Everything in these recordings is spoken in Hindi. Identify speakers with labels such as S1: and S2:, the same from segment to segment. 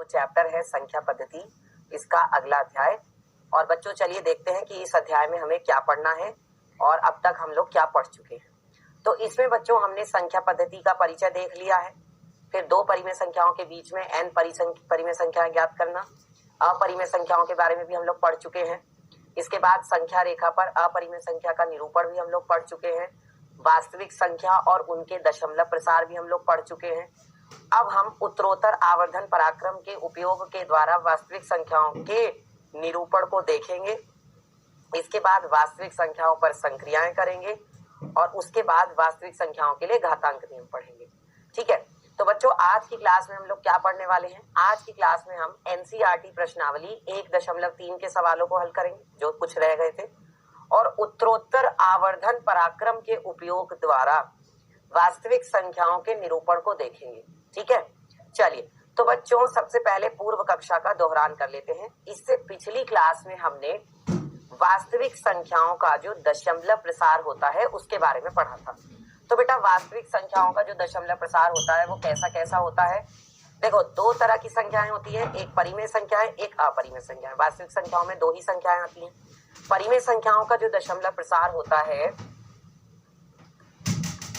S1: चैप्टर है संख्या पद्धति, इसका अगला अध्याय। और बच्चों चलिए देखते हैं कि इस अध्याय में हमें क्या पढ़ना है और अब तक हम लोग क्या पढ़ चुके हैं। तो इसमें बच्चों हमने संख्या पद्धति का परिचय देख लिया है, फिर दो परिमेय संख्याओं के बीच में n परिमेय संख्याएं ज्ञात करना, अपरिमेय संख्याओं के बारे में भी हम लोग पढ़ चुके हैं। इसके बाद संख्या रेखा पर अपरिमेय संख्या का निरूपण भी हम लोग पढ़ चुके हैं, वास्तविक संख्या और उनके दशमलव प्रसार भी हम लोग पढ़ चुके हैं। अब हम उत्तरोत्तर आवर्धन पराक्रम के उपयोग के द्वारा वास्तविक संख्याओं के निरूपण को देखेंगे। इसके बाद वास्तविक संख्याओं पर संक्रियाएं करेंगे और उसके बाद वास्तविक संख्याओं के लिए घातांक नियम पढ़ेंगे। ठीक है, तो बच्चों आज की क्लास में हम लोग क्या पढ़ने वाले हैं? आज की क्लास में हम एनसीईआरटी प्रश्नावली 1.3 के सवालों को हल करेंगे जो कुछ रह गए थे, और उत्तरोत्तर आवर्धन पराक्रम के उपयोग द्वारा वास्तविक संख्याओं के निरूपण को देखेंगे। ठीक है, चलिए तो बच्चों सबसे पहले पूर्व कक्षा का दोहरान कर लेते हैं। इससे पिछली क्लास में हमने वास्तविक संख्याओं का जो दशमलव प्रसार होता है उसके बारे में पढ़ा था। तो बेटा वास्तविक संख्याओं का जो दशमलव प्रसार होता है वो कैसा कैसा होता है? देखो दो तरह की संख्याएं होती है, एक परिमेय संख्याएं, एक अपरिमेय संख्याएं। वास्तविक संख्याओं में दो ही संख्याएं आती हैं। परिमेय संख्याओं का जो दशमलव प्रसार होता है,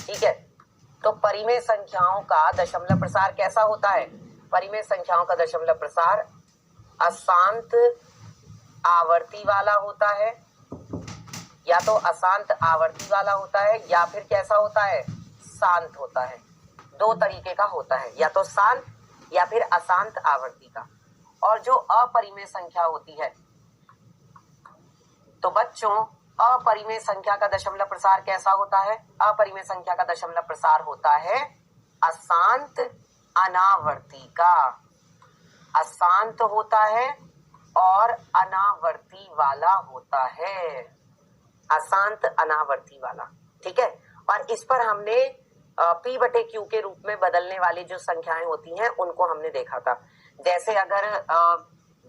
S1: ठीक है, तो परिमेय संख्याओं का दशमलव प्रसार कैसा होता है? परिमेय संख्याओं का दशमलव प्रसार अशांत आवर्ती वाला होता है, या तो अशांत आवर्ती वाला होता है या फिर कैसा होता है? शांत होता है। दो तरीके का होता है, या तो शांत या फिर अशांत आवर्ती का। और जो अपरिमेय संख्या होती है, तो बच्चों अपरिमेय संख्या का दशमलव प्रसार कैसा होता है? अपरिमेय संख्या का दशमलव प्रसार होता है अशांत अनावर्ती का। अशांत होता है और अनावर्ती वाला होता है, अशांत अनावर्ती वाला। ठीक है, और इस पर हमने P/Q के रूप में बदलने वाली जो संख्याएं होती हैं उनको हमने देखा था। जैसे अगर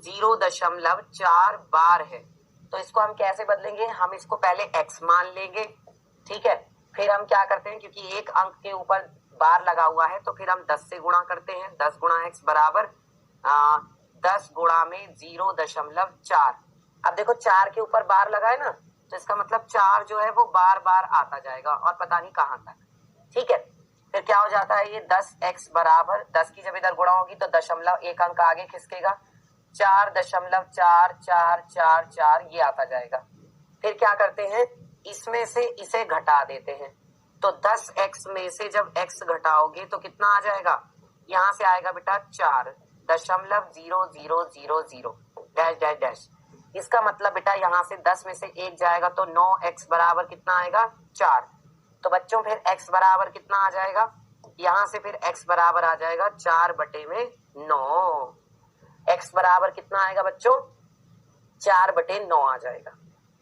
S1: 0.4 बार है तो इसको हम कैसे बदलेंगे? हम इसको पहले x मान लेंगे, ठीक है, फिर हम क्या करते हैं, क्योंकि एक अंक के ऊपर बार लगा हुआ है तो फिर हम 10 से गुणा करते हैं। 10 गुणा x बराबर 10 गुणा में 0.4। अब देखो 4 के ऊपर बार लगा है ना, तो इसका मतलब 4 जो है वो बार बार आता जाएगा और पता नहीं कहां तक। ठीक है, फिर क्या हो जाता है? ये 10x बराबर 10 की जब इधर गुणा होगी तो दशमलव एक अंक आगे खिसकेगा, 4.4444 ये आता जाएगा। फिर क्या करते हैं? इसमें से इसे घटा देते हैं, तो 10x में से जब x घटाओगे तो कितना आ जाएगा? यहाँ से आएगा बेटा 4.0000 डैश डैश डैश। इसका मतलब बेटा यहाँ से 10 में से 1 जाएगा तो 9x बराबर कितना आएगा? 4। तो बच्चों फिर x बराबर कितना आ जाएगा? यहाँ से फिर x बराबर आ जाएगा 4/9। x बराबर कितना आएगा बच्चों? 4/9 आ जाएगा।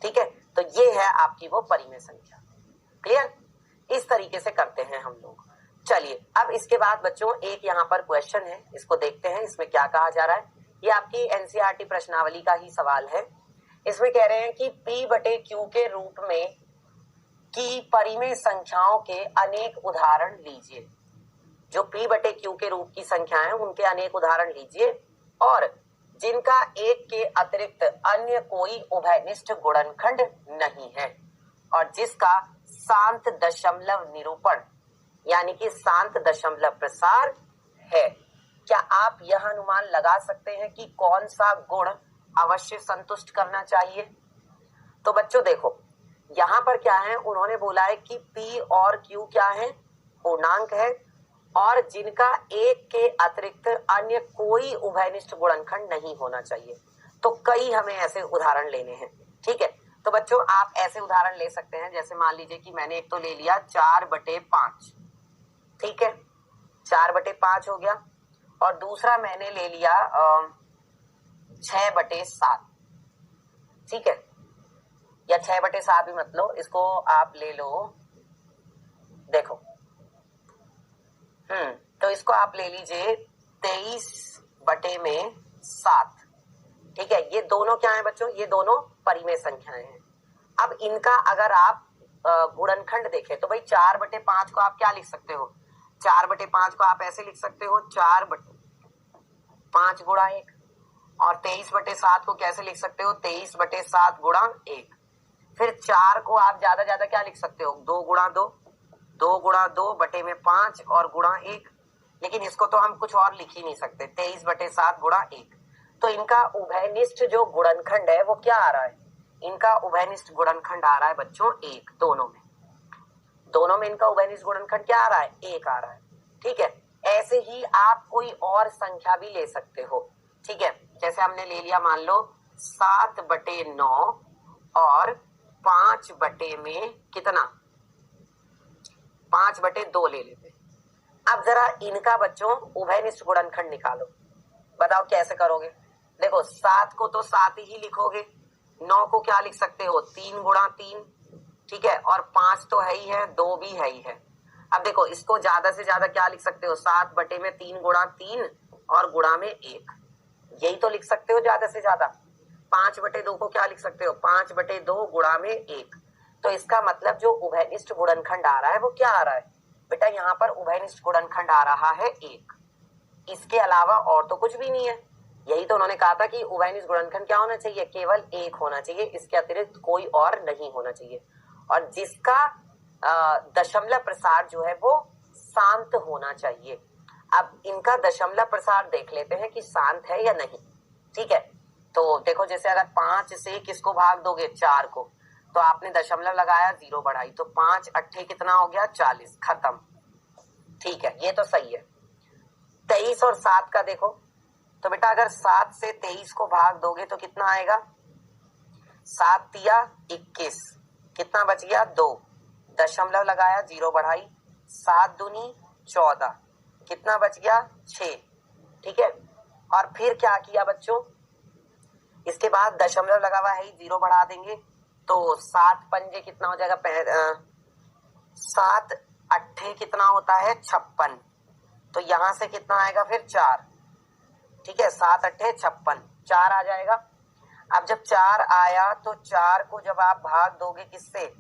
S1: ठीक है, तो ये है आपकी वो परिमेय संख्या। क्लियर? इस तरीके से करते हैं हम लोग। चलिए अब इसके बाद बच्चों एक यहाँ पर क्वेश्चन है, इसको देखते हैं इसमें क्या कहा जा रहा है। ये आपकी एनसीईआरटी प्रश्नावली का ही सवाल है। इसमें कह रहे हैं कि P/Q के रूप में की परिमेय संख्याओं के अनेक उदाहरण लीजिए। जो P/Q के रूप की संख्याएं उनके अनेक उदाहरण लीजिए और जिनका एक के अतिरिक्त अन्य कोई उभयनिष्ठ गुणनखंड नहीं है और जिसका शांत दशमलव निरूपण यानी कि शांत दशमलव प्रसार है। क्या आप यह अनुमान लगा सकते हैं कि कौन सा गुण अवश्य संतुष्ट करना चाहिए? तो बच्चों देखो यहाँ पर क्या है, उन्होंने बोला है कि P और Q क्या है? पूर्णांक है और जिनका एक के अतिरिक्त अन्य कोई उभयनिष्ठ गुणनखंड नहीं होना चाहिए। तो कई हमें ऐसे उदाहरण लेने हैं। ठीक है, तो बच्चों आप ऐसे उदाहरण ले सकते हैं, जैसे मान लीजिए कि मैंने एक तो ले लिया 4/5, ठीक है, 4/5 हो गया, और दूसरा मैंने ले लिया 6/7, ठीक है, या 6/7 भी मत लो, इसको आप ले लो, देखो तो इसको आप ले लीजिए 23/7, ठीक है। ये दोनों क्या है बच्चों? ये दोनों परिमेय संख्याएं हैं। अब इनका अगर आप गुणनखंड देखें तो भाई 4/5 को आप क्या लिख सकते हो? 4/5 को आप ऐसे लिख सकते हो, 4 5 गुणा 1। और 23/7 को कैसे लिख सकते हो? 23/7 गुणा 1। फिर 4 को आप ज्यादा ज्यादा क्या लिख सकते हो? 2 गुणा 2, 2 गुणा 2 बटे में 5 और गुणा 1। लेकिन इसको तो हम कुछ और लिख ही नहीं सकते, 23/7 गुणा 1। तो इनका उभयनिष्ठ जो गुणनखंड है वो क्या आ रहा है? इनका उभयनिष्ठ गुणनखंड आ रहा है बच्चों 1। दोनों में इनका उभयनिष्ठ गुणनखंड क्या आ रहा है? 1 आ रहा है। ठीक है, ऐसे ही आप कोई और संख्या भी ले सकते हो। ठीक है, जैसे हमने ले लिया मान लो 7/9 और 5 में कितना? 5/2 ले लेते। अब जरा इनका बच्चों उभयनिष्ठ गुणनखंड निकालो, बताओ कैसे करोगे? देखो 7 को तो 7 ही लिखोगे, 9 को क्या लिख सकते हो? 3 गुणा 3। ठीक है, और 5 तो है ही है, 2 भी है ही है। अब देखो इसको ज्यादा से ज्यादा क्या लिख सकते हो? 7/3 गुणा 3 और गुणा में 1, यही तो लिख सकते हो ज्यादा से ज्यादा। 5/2 को क्या लिख सकते हो? 5/2 गुणा में 1। तो इसका मतलब जो उभयनिष्ठ गुणनखंड आ रहा है वो क्या आ रहा है बेटा? यहाँ पर उभयनिष्ठ गुणनखंड आ रहा है 1। इसके अलावा और तो कुछ भी नहीं है। यही तो उन्होंने कहा था कि उभयनिष्ठ गुणनखंड क्या होना चाहिए? केवल 1 होना चाहिए, इसके अतिरिक्त कोई और नहीं होना चाहिए। और जिसका दशमलव प्रसार जो है वो शांत होना चाहिए। अब इनका दशमलव प्रसार देख लेते हैं कि शांत है या नहीं। ठीक है, तो देखो जैसे अगर 5 से किसको भाग दोगे? 4 को, तो आपने दशमलव लगाया, 0 बढ़ाई, तो 5 अट्ठे कितना हो गया? 40, खत्म। ठीक है, ये तो सही है। 23 और 7 का देखो, तो बेटा अगर 7 से 23 को भाग दोगे तो कितना आएगा? 7 तिया 21, कितना बच गया? 2, दशमलव लगाया, 0 बढ़ाई, 7 दूनी 14, कितना बच गया? 6। ठीक है, और फिर क्या किया बच्चों? इसके बाद दशमलव लगा हुआ है, 0 बढ़ा देंगे, तो 7 पंजे कितना हो जाएगा? 7 अट्ठे कितना होता है? 56। तो यहां से कितना आएगा फिर? 4। ठीक है, 7 अट्ठे 56, 4 आ जाएगा। अब जब 4 आया तो 4 को जब आप भाग दोगे किससे?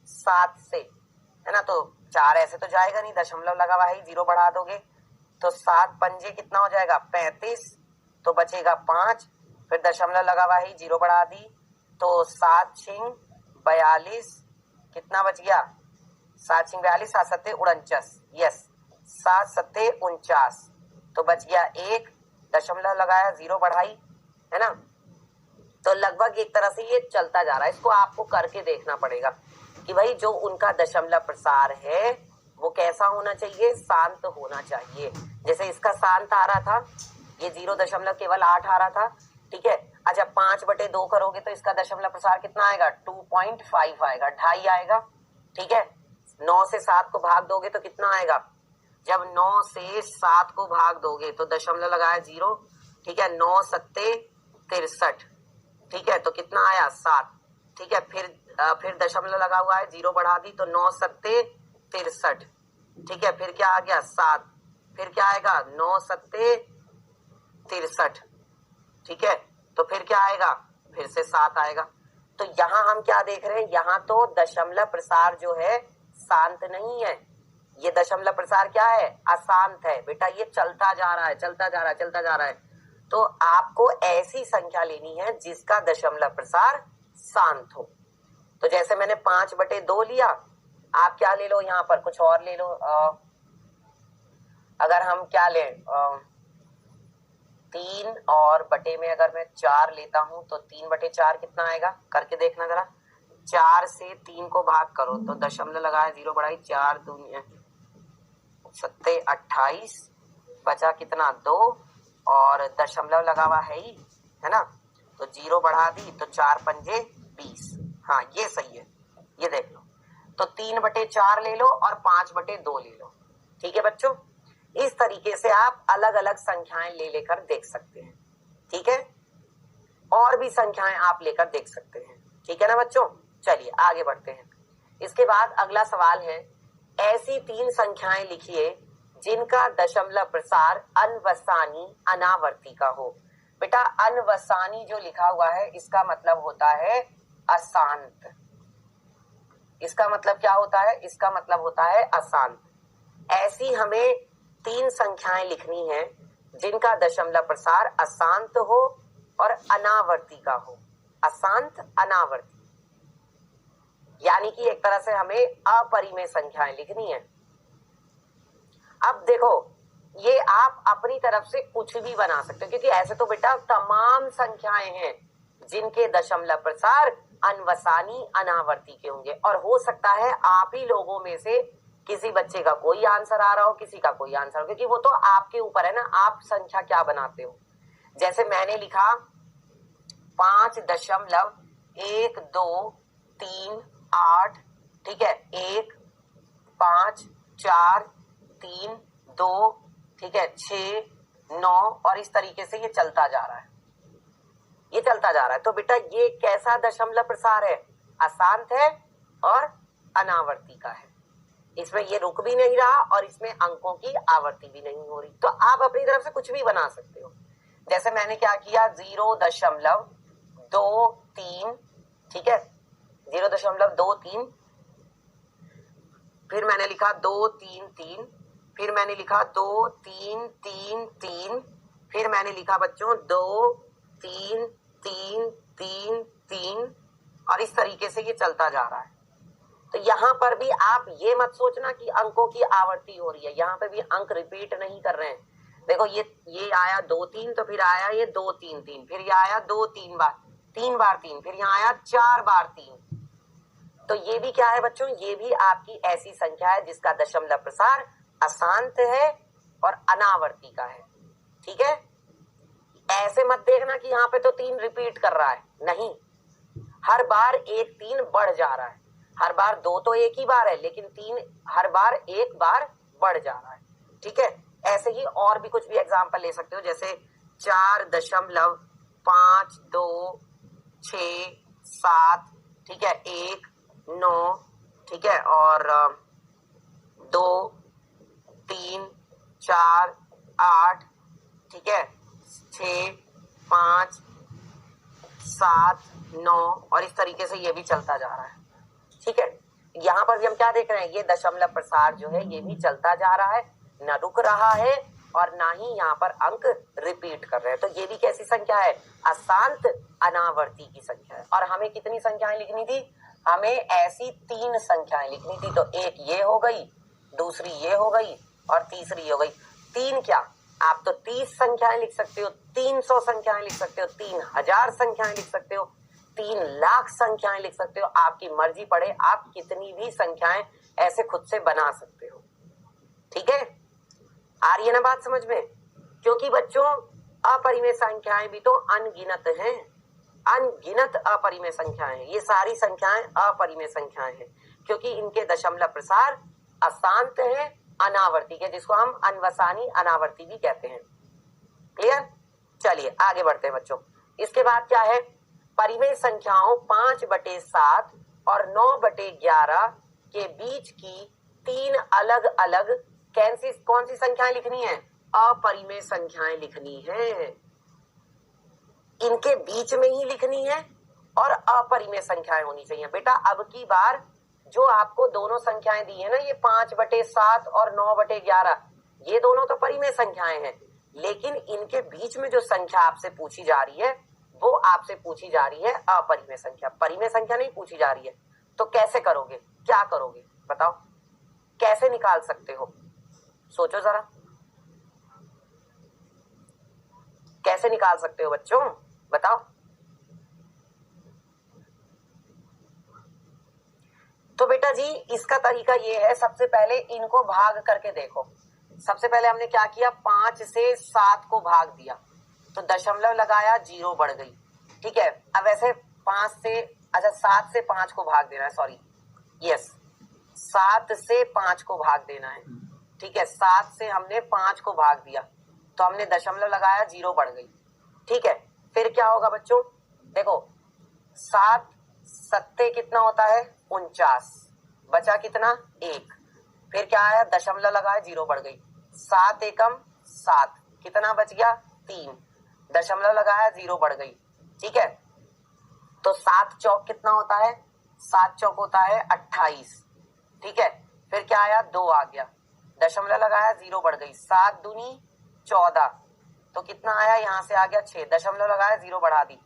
S1: 7 से, है ना? तो 4 ऐसे तो जाएगा नहीं, दशमलव लगा हुआ है, 0 बढ़ा दोगे, तो 7 पंजे कितना हो जाएगा? 35, तो बचेगा 5, फिर दशमलव लगा हुआ है, 0 बढ़ा दी, तो 7 छिंग 42, कितना बच गया? 7 छिंग 42, 7 सत्ते 49, यस, 7 सत्ते 49, तो बच गया 1, दशमलव लगाया, 0 बढ़ाई, है ना? तो लगभग एक तरह से ये चलता जा रहा है। इसको आपको करके देखना पड़ेगा कि भाई जो उनका दशमलव प्रसार है वो कैसा होना चाहिए? शांत होना चाहिए। जैसे इसका शांत आ रहा था, ये 0.8 आ रहा था। ठीक है, अच्छा 5/2 करोगे तो इसका दशमलव प्रसार कितना आएगा? 2.5 आएगा, 2.5 आएगा। ठीक है, 9 से 7 को भाग दोगे तो कितना आएगा? जब 9 से 7 को भाग दोगे तो दशमलव लगाया, 0। ठीक है, 9 सत्ते 63, ठीक है, तो कितना आया? 7। ठीक है, फिर दशमलव लगा हुआ है, 0 बढ़ा दी, तो 9 सत्ते 63। ठीक है, फिर क्या आ गया? 7, फिर क्या आएगा? 9 सत्ते 63। ठीक है, तो फिर क्या आएगा? फिर से 7 आएगा। तो यहाँ हम क्या देख रहे हैं? यहाँ तो दशमलव प्रसार जो है शांत नहीं है, ये दशमलव प्रसार क्या है? अशांत है। बेटा ये चलता जा रहा है, चलता जा रहा है, चलता जा रहा है। तो आपको ऐसी संख्या लेनी है जिसका दशमलव प्रसार शांत हो। तो जैसे मैंने 5/2 लिया, आप क्या ले लो? यहाँ पर कुछ और ले लो। अगर हम क्या लें, 3 और बटे में अगर मैं 4 लेता हूं तो 3/4 कितना आएगा? करके देखना जरा। 4 से 3 को भाग करो तो दशमलव लगाया, 0 बढ़ाई, 4 दूनी सत्ते 28, बचा कितना? 2, और दशमलव लगा हुआ है ना? तो 0 बढ़ा दी, तो 4 पंजे 20। हाँ ये सही है, ये देख लो। तो 3/4 ले लो और 5/2 ले लो। ठीक है बच्चों, इस तरीके से आप अलग अलग संख्याएं ले लेकर देख सकते हैं। ठीक है, और भी संख्याएं आप लेकर देख सकते हैं। ठीक है ना बच्चों, चलिए आगे बढ़ते हैं। इसके बाद अगला सवाल है, ऐसी 3 संख्याएं लिखिए जिनका दशमलव प्रसार अनवसानी अनावर्ती का हो। बेटा अनवसानी जो लिखा हुआ है इसका मतलब होता है अशांत। इसका मतलब क्या होता है? इसका मतलब होता है अशांत। ऐसी हमें 3 संख्याएं लिखनी है जिनका दशमलव प्रसार अशांत हो और अनावर्ती का हो। अशांत अनावर्ती, यानी कि एक तरह से हमें अपरिमेय संख्याएं लिखनी है। अब देखो, ये आप अपनी तरफ से कुछ भी बना सकते हो, क्योंकि ऐसे तो बेटा तमाम संख्याएं हैं जिनके दशमलव प्रसार अनवसानी अनावर्ती के होंगे, और हो सकता है आप ही लोगों में से किसी बच्चे का कोई आंसर आ रहा हो, किसी का कोई आंसर हो, क्योंकि वो तो आपके ऊपर है ना, आप संख्या क्या बनाते हो। जैसे मैंने लिखा 5.1238, ठीक है, 1 5 4 3 2, ठीक है, 6 9, और इस तरीके से ये चलता जा रहा है, ये चलता जा रहा है। तो बेटा ये कैसा दशमलव प्रसार है? अशांत है और अनावर्ती का है। इसमें ये रुक भी नहीं रहा और इसमें अंकों की आवर्ती भी नहीं हो रही। तो आप अपनी तरफ से कुछ भी बना सकते हो। जैसे मैंने क्या किया, 0.23, ठीक है, 0.23, फिर मैंने लिखा 2 3 3, फिर मैंने लिखा 2 3 3 3, फिर मैंने लिखा बच्चों 2 3 3 3 3, और इस तरीके से ये चलता जा रहा है। तो यहाँ पर भी आप ये मत सोचना कि अंकों की आवर्ती हो रही है, यहाँ पे भी अंक रिपीट नहीं कर रहे हैं। देखो ये आया 2 3, तो फिर आया ये 2 3 3, फिर ये आया 2 3 बार 3 बार 3, फिर यहाँ आया 4 बार 3। तो ये भी क्या है बच्चों, ये भी आपकी ऐसी संख्या है जिसका दशमलव प्रसार अशांत है और अनावर्ती का है। ठीक है, ऐसे मत देखना कि यहाँ पे तो 3 रिपीट कर रहा है, नहीं, हर बार एक 3 बढ़ जा रहा है। हर बार 2 तो एक ही बार है, लेकिन 3 हर बार एक बार बढ़ जा रहा है। ठीक है, ऐसे ही और भी कुछ भी एग्जाम्पल ले सकते हो, जैसे 4.5267, ठीक है, 1 9, ठीक है, और 2 3 4 8, ठीक है, 6 5 7 9, और इस तरीके से ये भी चलता जा रहा है। ठीक है, यहाँ पर भी हम क्या देख रहे हैं, ये दशमलव प्रसार जो है ये भी चलता जा रहा है, न रुक रहा है और ना ही यहाँ पर अंक रिपीट कर रहे हैं। तो ये भी कैसी संख्या है, अशांत अनावर्ती की संख्या है। और हमें कितनी संख्याएं लिखनी थी, हमें ऐसी 3 संख्याएं लिखनी थी। तो एक ये हो गई, दूसरी ये हो गई और तीसरी हो गई। 3 क्या, आप तो 30 संख्याएं लिख सकते हो, 300 संख्याएं लिख सकते हो, 3000 संख्याएं लिख सकते हो, 3 लाख संख्याएं लिख सकते हो, आपकी मर्जी पड़े, आप कितनी भी संख्याएं ऐसे खुद से बना सकते हो। ठीक है, आ रही है ना बात समझ में? क्योंकि बच्चों अपरिमेय संख्याएं भी तो अनगिनत हैं, अनगिनत अपरिमेय संख्याएं हैं। ये सारी संख्याएं अपरिमेय संख्याएं हैं, क्योंकि इनके दशमलव प्रसार अशांत है अनावर्ती के, जिसको हम अनवसानी अनावर्ती भी कहते हैं। क्लियर? चलिए आगे बढ़ते हैं बच्चों। इसके बाद क्या है, परिमेय संख्याओं 5/7 और 9/11 के बीच की 3 अलग अलग कौन सी संख्याएं लिखनी है, अपरिमेय संख्याएं लिखनी है। इनके बीच में ही लिखनी है और अपरिमेय संख्याएं होनी चाहिए। बेटा अब की बार जो आपको दोनों संख्याएं दी है ना, ये 5/7 और 9/11, ये दोनों तो परिमेय संख्याएं हैं, लेकिन इनके बीच में जो संख्या आपसे पूछी जा रही है वो आपसे पूछी जा रही है अपरिमेय संख्या, परिमेय संख्या नहीं पूछी जा रही है। तो कैसे करोगे, क्या करोगे बताओ, कैसे निकाल सकते हो, सोचो जरा, कैसे निकाल सकते हो बच्चों, बताओ। तो बेटा जी इसका तरीका ये है, सबसे पहले इनको भाग करके देखो। सबसे पहले हमने क्या किया, 5 से 7 को भाग दिया, तो दशमलव लगाया, 0 बढ़ गई। ठीक है, अब ऐसे 5 से, अच्छा 7 से 5 को भाग देना है, सॉरी, यस, 7 से 5 को भाग देना है। ठीक है, 7 से हमने 5 को भाग दिया, तो हमने दशमलव लगाया, 0 बढ़ गई। ठीक है, फिर क्या होगा बच्चों, देखो 7 सत्ते कितना होता है, 49, बचा कितना, 1, फिर क्या आया, दशमलव लगाया, 0 बढ़ गई, 7 एकम 7, कितना बच गया, 3, दशमलव लगाया, 0 बढ़ गई। ठीक है, तो 7 चौक कितना होता है, 7 चौक होता है 28। ठीक है, फिर क्या आया, 2 आ गया, दशमलव लगाया, 0 बढ़ गई, 7 दूनी 14, तो कितना आया, यहाँ से आ गया 6, दशमलव लगाया 0 बढ़ा दी,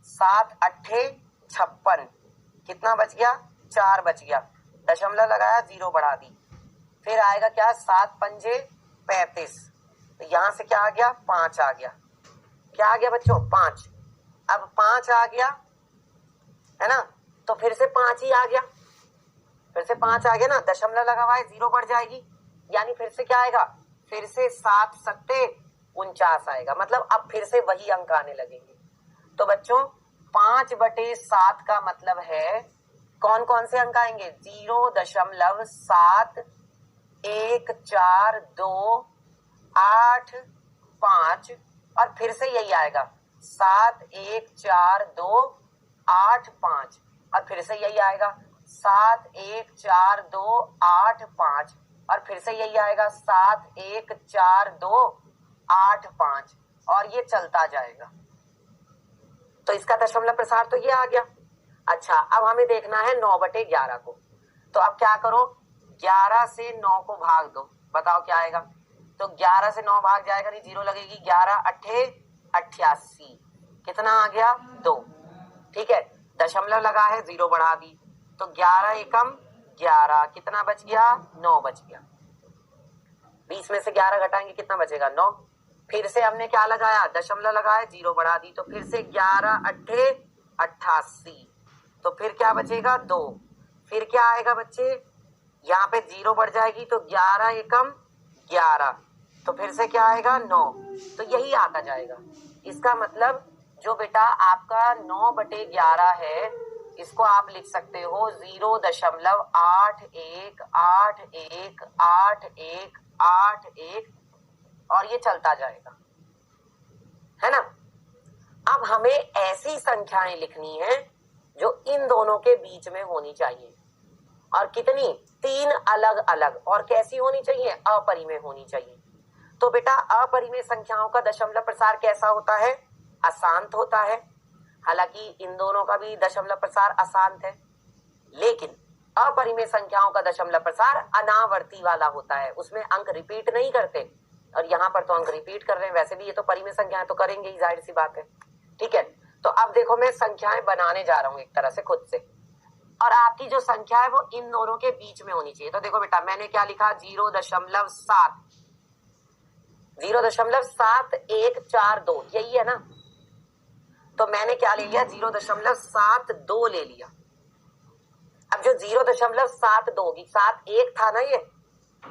S1: 7 अट्ठे 56, कितना बच गया 4 बच गया, दशमलव लगाया 0 बढ़ा दी, फिर आएगा क्या 7 पंजे 35, तो यहाँ से क्या आ गया 5 आ गया, क्या आ गया बच्चों 5। अब 5 आ गया है ना, तो फिर से 5 ही आ गया, फिर से 5 आ गया ना, दशमलव लगा हुआ है 0 बढ़ जाएगी, यानी फिर से क्या आएगा, फिर से 7 सत्ते 49 आएगा, मतलब अब फिर से वही अंक आने लगेंगे। तो बच्चों 5/7 का मतलब है कौन कौन से अंक आएंगे, 0.71428 और फिर से यही आएगा 71428 और फिर से यही आएगा 71428 और फिर से यही आएगा 71428 और ये चलता जाएगा। तो इसका दशमलव प्रसार तो ये आ गया। अच्छा, अब हमें देखना है 9/11 को, तो अब क्या करो, 11 से 9 को भाग दो, बताओ क्या आएगा। तो 11 से 9 भाग जाएगा नहीं, 0 लगेगी, 11 अट्ठे 88, कितना आ गया 2, ठीक है, दशमलव लगा है 0 बढ़ा दी, तो 11 एकम 11, कितना बच गया 9 बच गया, 20 में से 11 घटाएंगे कितना बचेगा 9, फिर से हमने क्या लगाया दशमलव लगाया 0 बढ़ा दी, तो फिर से 11 अट्ठे 88, तो फिर क्या बचेगा 2, फिर क्या आएगा बच्चे, यहाँ पे 0 बढ़ जाएगी तो 11 एकम 11, तो फिर से क्या आएगा 9, तो यही आता जाएगा। इसका मतलब जो बेटा आपका 9/11 है, इसको आप लिख सकते हो 0.818181 और ये चलता जाएगा, है ना। अब हमें ऐसी संख्याएं लिखनी है जो इन दोनों के बीच में होनी चाहिए, और कितनी, 3 अलग अलग, और कैसी होनी चाहिए, अपरिमेय होनी चाहिए। तो बेटा अपरिमेय संख्याओं का दशमलव प्रसार कैसा होता है, अशांत होता है। हालांकि इन दोनों का भी दशमलव प्रसार अशांत है, लेकिन अपरिमेय संख्याओं का दशमलव प्रसार अनावर्ती वाला होता है, उसमें अंक रिपीट नहीं करते, और यहाँ पर तो अंक रिपीट कर रहे हैं, वैसे भी ये तो परिमेय संख्याएं तो करेंगे ही, जाहिर सी बात है, ठीक है। तो अब देखो मैं संख्याएं बनाने जा रहा हूँ एक तरह से खुद से, और आपकी जो संख्या है वो इन दोनों के बीच में होनी चाहिए। तो देखो बेटा मैंने क्या लिखा, 0.7142, यही है ना, तो मैंने क्या ले लिया 0.72 ले लिया। अब जो 0.72 होगी, 71 था ना ये,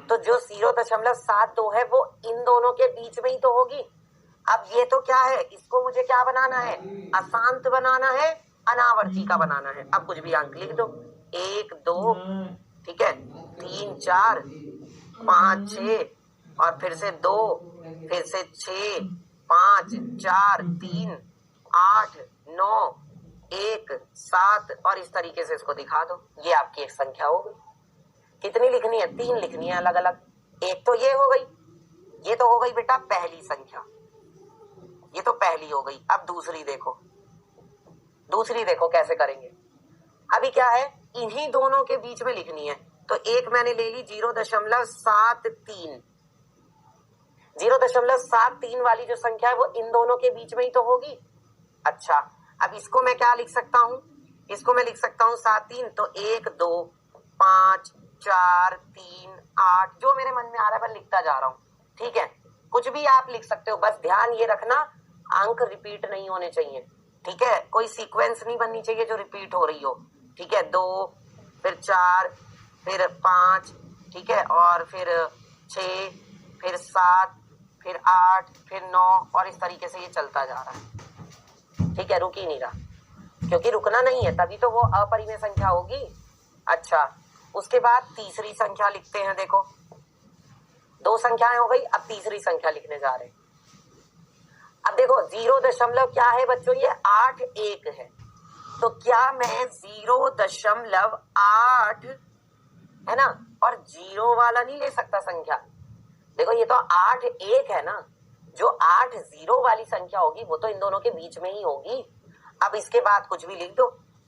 S1: तो जो 0.72 है वो इन दोनों के बीच में ही तो होगी। अब ये तो क्या है, इसको मुझे क्या बनाना है, अशांत बनाना है, अनावर्ती का बनाना है। अब कुछ भी अंक लिख दो, 1 2, ठीक है, 3 4 5 6 और फिर से 2, फिर से 6 5 4 3 8 9 1 7 और इस तरीके से इसको दिखा दो। ये आपकी एक संख्या हो गई। कितनी लिखनी है, 3 लिखनी है अलग अलग। एक तो ये हो गई, ये तो हो गई बेटा पहली संख्या, ये तो पहली हो गई। अब दूसरी देखो, दूसरी देखो कैसे करेंगे। अभी क्या है, इन्हीं दोनों के बीच में लिखनी है, तो एक मैंने ले ली 0.73, 0.73 वाली जो संख्या है वो इन दोनों के बीच में ही तो होगी। अच्छा, अब इसको मैं क्या लिख सकता हूँ, इसको मैं लिख सकता हूँ 7 3, तो 1 2 5 4 3 8, जो मेरे मन में आ रहा है मैं लिखता जा रहा हूँ, ठीक है। कुछ भी आप लिख सकते हो, बस ध्यान ये रखना अंक रिपीट नहीं होने चाहिए, ठीक है। कोई सीक्वेंस नहीं बननी चाहिए जो रिपीट हो रही हो, ठीक है। 2 फिर 4 फिर 5, ठीक है, और फिर 6 फिर 7 फिर 8 फिर 9 और इस तरीके से ये चलता जा रहा है, ठीक है। रुक ही नहीं रहा, क्योंकि रुकना नहीं है, तभी तो वो अपरिमेय संख्या होगी। अच्छा, उसके बाद तीसरी संख्या लिखते हैं। देखो 2 संख्याएं हो गई, अब तीसरी संख्या लिखने जा रहे हैं। अब देखो 0 क्या है बच्चों, ये 8 1 है, तो क्या मैं 0.8 है ना, और 0 वाला नहीं ले सकता संख्या। देखो ये तो 8 1 है ना, जो 8 0 वाली संख्या होगी वो तो इन दोनों के बीच में ही होगी। अब इसके बाद कुछ भी लिख दो,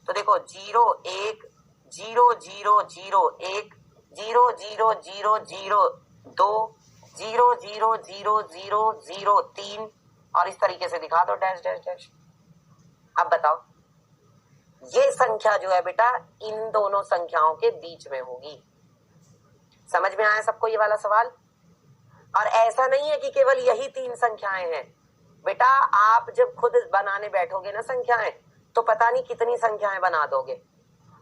S1: तो देखो 0 1 0 0 0 1 0 0 0 0 2 0.00003 और इस तरीके से दिखा दो डैश डैश डैश। अब बताओ ये संख्या जो है बेटा इन दोनों संख्याओं के बीच में होगी। समझ में आया सबको ये वाला सवाल? और ऐसा नहीं है कि केवल यही 3 संख्याएं हैं बेटा, आप जब खुद बनाने बैठोगे ना संख्याएं तो पता नहीं कितनी संख्याएं बना दोगे।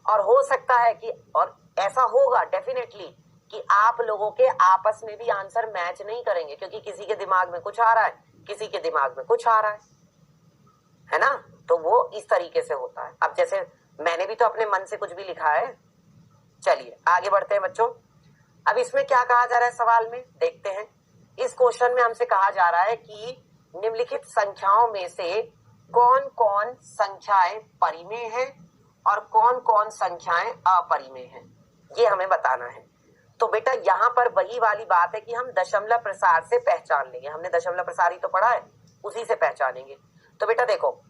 S1: और हो सकता है कि, और ऐसा होगा डेफिनेटली, कि आप लोगों के आपस में भी आंसर मैच नहीं करेंगे, क्योंकि किसी के दिमाग में कुछ आ रहा है, किसी के दिमाग में कुछ आ रहा है ना। तो वो इस तरीके से होता है। अब जैसे मैंने भी तो अपने मन से कुछ भी लिखा है। चलिए आगे बढ़ते हैं बच्चों। अब इसमें क्या कहा जा रहा है सवाल में, देखते हैं। इस क्वेश्चन में हमसे कहा जा रहा है कि निम्नलिखित संख्याओं में से कौन कौन संख्याएं परिमेय हैं और कौन कौन संख्याएं अपरिमेय हैं, ये हमें बताना है। तो बेटा यहाँ पर वही वाली बात है कि हम दशमलव प्रसार से पहचान लेंगे। हमने दशमलव प्रसार ही तो पढ़ा है, उसी से पहचानेंगे। तो बेटा देखो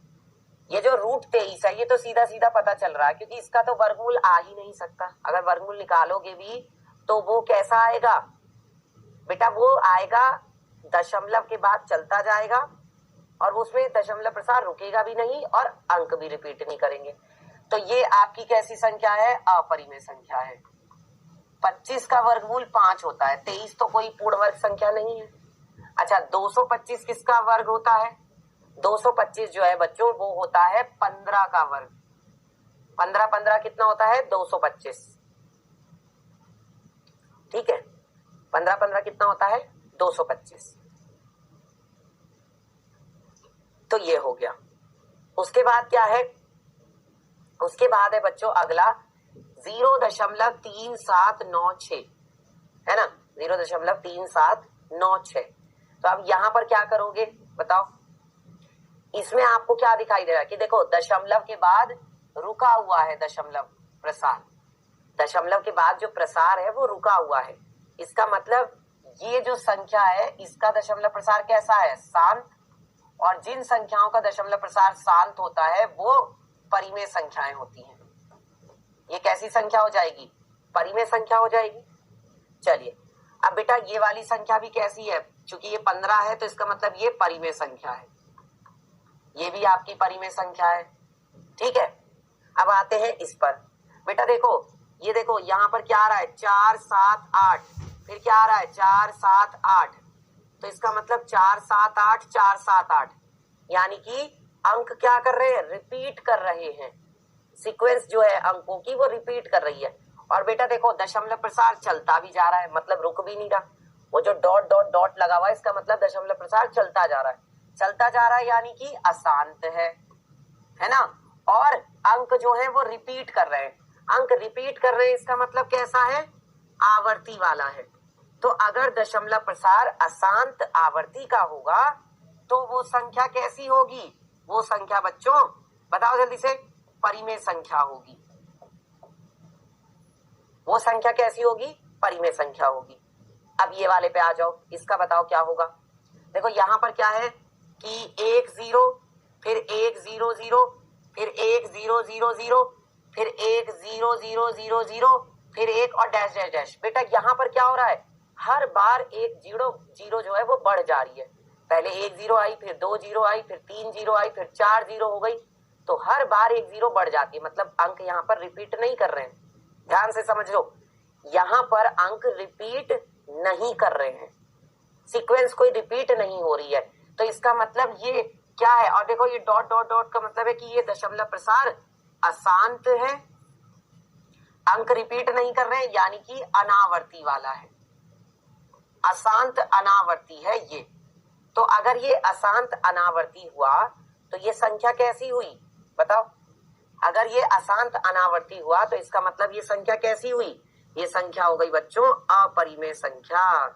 S1: ये जो √23 है ये तो सीधा सीधा पता चल रहा है, क्योंकि इसका तो वर्गमूल आ ही नहीं सकता। अगर वर्गमूल निकालोगे भी तो वो कैसा आएगा बेटा, वो आएगा दशमलव के बाद चलता जाएगा और उसमें दशमलव प्रसार रुकेगा भी नहीं और अंक भी रिपीट नहीं करेंगे। तो ये आपकी कैसी संख्या है, अपरिमेय संख्या है। 25 का वर्गमूल 5 होता है, 23 तो कोई पूर्ण वर्ग संख्या नहीं है। अच्छा 225 किसका वर्ग होता है, 225 जो है बच्चों वो होता है 15 का वर्ग। 15 15 कितना होता है 225, ठीक है। 15 15 कितना होता है 225। तो ये हो गया। उसके बाद क्या है, उसके बाद है बच्चों अगला 0.3796 है ना, 0.3796। तो अब यहां पर क्या करोगे बताओ, इसमें आपको क्या दिखाई दे रहा है कि देखो दशमलव के बाद रुका हुआ है दशमलव प्रसार, दशमलव के बाद जो प्रसार है वो रुका हुआ है। इसका मतलब ये जो संख्या है इसका दशमलव प्रसार कैसा है, शांत। और जिन संख्याओं का दशमलव प्रसार शांत होता है वो परिमेय संख्याएं होती हैं। ये कैसी संख्या हो जाएगी, परिमेय संख्या हो जाएगी। चलिए अब बेटा ये वाली संख्या भी कैसी है, चूंकि ये 15 है तो इसका मतलब ये परिमेय संख्या है, ये भी आपकी परिमेय संख्या है, ठीक है। अब आते हैं इस पर। बेटा देखो ये देखो यहाँ पर क्या आ रहा है 4 7 8, फिर क्या आ रहा है 4 7 8। तो इसका मतलब 4 7 8 4 7 8, यानी कि अंक क्या कर रहे हैं, रिपीट कर रहे हैं। सीक्वेंस जो है अंकों की वो रिपीट कर रही है। और बेटा देखो दशमलव प्रसार चलता भी जा रहा है, मतलब रुक भी नहीं रहा। वो जो डॉट डॉट डॉट लगा हुआ है इसका मतलब दशमलव प्रसार चलता जा रहा है, चलता जा रहा है यानी कि अशांत है ना। और अंक जो है वो रिपीट कर रहे हैं, अंक रिपीट कर रहे हैं इसका मतलब कैसा है, आवर्ती वाला है। तो अगर दशमलव प्रसार अशांत आवर्ती का होगा तो वो संख्या कैसी होगी, वो संख्या बच्चों बताओ जल्दी से, परिमेय संख्या होगी। वो संख्या कैसी होगी, परिमेय संख्या होगी। अब ये वाले पे आ जाओ, इसका बताओ क्या होगा। देखो यहाँ पर क्या है कि 1 0, फिर 1 0 0, फिर 1 0 0 0, फिर 1 0 0 0 0, फिर 1 और डैश डैश डैश। बेटा यहाँ पर क्या हो रहा है, हर बार 1 0 0 जो है वो बढ़ जा रही है। पहले 1 0 आई, फिर 2 0 आई, फिर 3 0 आई, फिर 4 0 हो गई। तो हर बार 1 0 बढ़ जाती है, मतलब अंक यहाँ पर रिपीट नहीं कर रहे हैं। ध्यान से समझ लो, यहाँ पर अंक रिपीट नहीं कर रहे हैं, सीक्वेंस कोई रिपीट नहीं हो रही है। तो इसका मतलब ये क्या है, और देखो ये डॉट डॉट डॉट का मतलब है कि ये दशमलव प्रसार अशांत है, अंक रिपीट नहीं कर रहे हैं, यानी कि अनावर्ती वाला है, अशांत अनावर्ती है ये। तो अगर ये अशांत अनावर्ती हुआ तो ये संख्या कैसी हुई बताओ, अगर ये अशांत अनावर्ती हुआ तो इसका मतलब ये संख्या कैसी हुई, ये संख्या हो गई बच्चों अपरिमेय संख्या।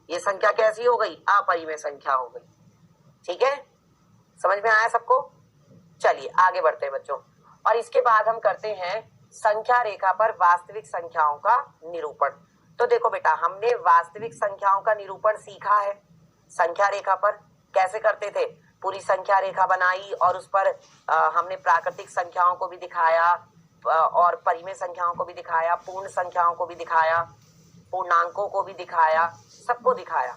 S1: ये संख्या कैसी हो गई, अपरिमेय संख्या हो गई, ठीक है। समझ में आया सबको। चलिए आगे बढ़ते हैं बच्चों, और इसके बाद हम करते हैं संख्या रेखा पर वास्तविक संख्याओं का निरूपण। तो देखो बेटा हमने वास्तविक संख्याओं का निरूपण सीखा है। संख्या रेखा पर कैसे करते थे, पूरी संख्या रेखा बनाई और उस पर हमने प्राकृतिक संख्याओं को भी दिखाया और परिमेय संख्याओं को भी दिखाया, पूर्ण संख्याओं को भी दिखाया। पूर्णांकों को भी दिखाया, सबको दिखाया,